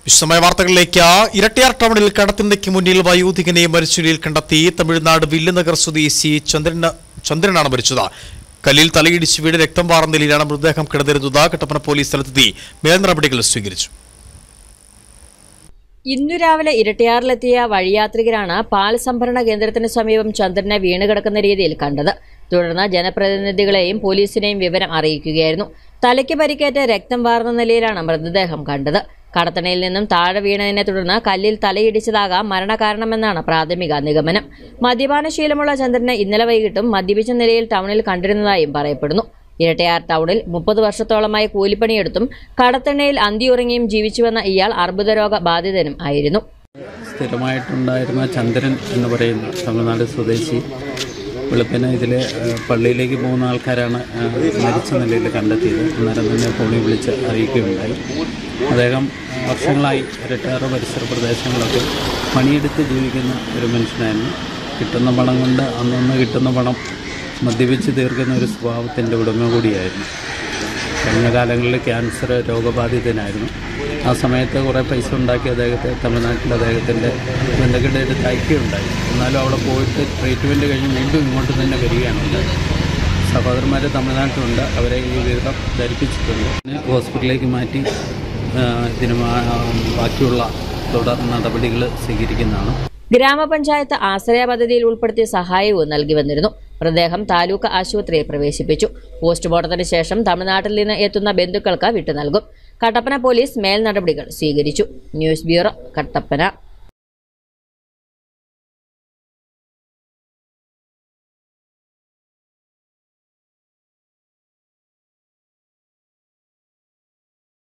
വിശദമായ വാർത്തകളിലേക്ക്. ഇരട്ടിയാർ ടൗണിൽ കടത്തിണ്ടയ്ക്ക് മുന്നിൽ വയോധികനെ മരിച്ച നിലയിൽ കണ്ടെത്തി. തമിഴ്നാട് വില്ലുനഗർ സ്വദേശി ചന്ദ്രനാണ് മരിച്ചത്. കല്ലിൽ തലയിടിച്ച് വീട് രക്തം വാർന്ന നിലയിലാണ് മൃതദേഹം കിടന്നിരുന്നത്. കട്ടപ്പന പോലീസ് സ്ഥലത്തെത്തി മേൽനടപടികൾ സ്വീകരിച്ചു. ഇന്നു രാവിലെ ഇരട്ടിയാറിലെത്തിയ വഴിയാത്രികരാണ് പാൽ സംഭരണ കേന്ദ്രത്തിന് സമീപം ചന്ദ്രനെ വീണുകിടക്കുന്ന രീതിയിൽ കണ്ടത്. തുടർന്ന് ജനപ്രതിനിധികളെയും പോലീസിനെയും വിവരം അറിയിക്കുകയായിരുന്നു. തലയ്ക്ക് പരിക്കേറ്റ് രക്തം വാർന്ന നിലയിലാണ് മൃതദേഹം കണ്ടത്. കടത്തണയിൽ നിന്നും താഴെ വീണതിനെ തുടർന്ന് കല്ലിൽ തലയിടിച്ചതാകാം മരണകാരണമെന്നാണ് പ്രാഥമിക നിഗമനം. മദ്യപാനശീലമുള്ള ചന്ദ്രനെ ഇന്നലെ വൈകിട്ടും മദ്യപിച്ച നിലയിൽ ടൗണിൽ കണ്ടിരുന്നതായും പറയപ്പെടുന്നു. ഇരട്ടയാർ ടൗണിൽ 30 വർഷത്തോളമായി കൂലിപ്പണിയെടുത്തും കടത്തണയിൽ അന്തിയുറങ്ങിയും ജീവിച്ചുവെന്ന ഇയാൾ അർബുദരോഗ ബാധിതനും ആയിരുന്നു. സ്ഥിരമായിട്ടുണ്ടായിരുന്ന ചന്ദ്രൻ എന്ന് പറയുന്ന തമിഴ്നാട് സ്വദേശി വെളുപ്പിന് ഇതിലെ പള്ളിയിലേക്ക് പോകുന്ന ആൾക്കാരാണ് മരിച്ച നിലയിൽ കണ്ടെത്തിയത്. അന്നേരം തന്നെ ഫോണിൽ വിളിച്ച് അറിയിക്കുകയുണ്ടായി. അദ്ദേഹം വർഷങ്ങളായി ഇരട്ടയാർ പരിസര പ്രദേശങ്ങളൊക്കെ പണിയെടുത്ത് ജീവിക്കുന്ന ഒരു മനുഷ്യനായിരുന്നു. കിട്ടുന്ന പണം കൊണ്ട് അന്നൊന്ന് കിട്ടുന്ന പണം മദ്യപിച്ച് തീർക്കുന്ന ഒരു സ്വഭാവത്തിൻ്റെ ഉടമ കൂടിയായിരുന്നു. കഴിഞ്ഞ കാലങ്ങളിൽ ക്യാൻസർ രോഗബാധിതനായിരുന്നു. ആ സമയത്ത് കുറേ പൈസ ഉണ്ടാക്കി തമിഴ്നാട്ടിൽ അദ്ദേഹത്തിൻ്റെ ബന്ധുക്കളുടെ അടുത്ത് അയക്കുകയുണ്ടായി. എന്നാലും അവിടെ പോയിട്ട് ട്രീറ്റ്മെൻറ്റ് കഴിഞ്ഞ് വീണ്ടും ഇങ്ങോട്ട് തന്നെ വരികയാണുണ്ടായത്. സഹോദരന്മാർ തമിഴ്നാട്ടിലുണ്ട്. അവരെ ഈ വിവരം ധരിപ്പിച്ചിട്ടുണ്ട്. ഹോസ്പിറ്റലിലേക്ക് മാറ്റി ഇതിന് ബാക്കിയുള്ള തുടർ നടപടികൾ സ്വീകരിക്കുന്നതാണ്. ഗ്രാമപഞ്ചായത്ത് ആശ്രയ പദ്ധതിയിൽ ഉൾപ്പെടുത്തിയ സഹായവും നൽകി വന്നിരുന്നു. മൃതദേഹം താലൂക്ക് ആശുപത്രിയിൽ പ്രവേശിപ്പിച്ചു. പോസ്റ്റ്മോർട്ടത്തിന് ശേഷം തമിഴ്നാട്ടിൽ നിന്ന് എത്തുന്ന ബന്ധുക്കൾക്ക് വിട്ടു നൽകും. കട്ടപ്പന പോലീസ് മേൽ നടപടികൾ സ്വീകരിച്ചു. News bureau, Kattappana.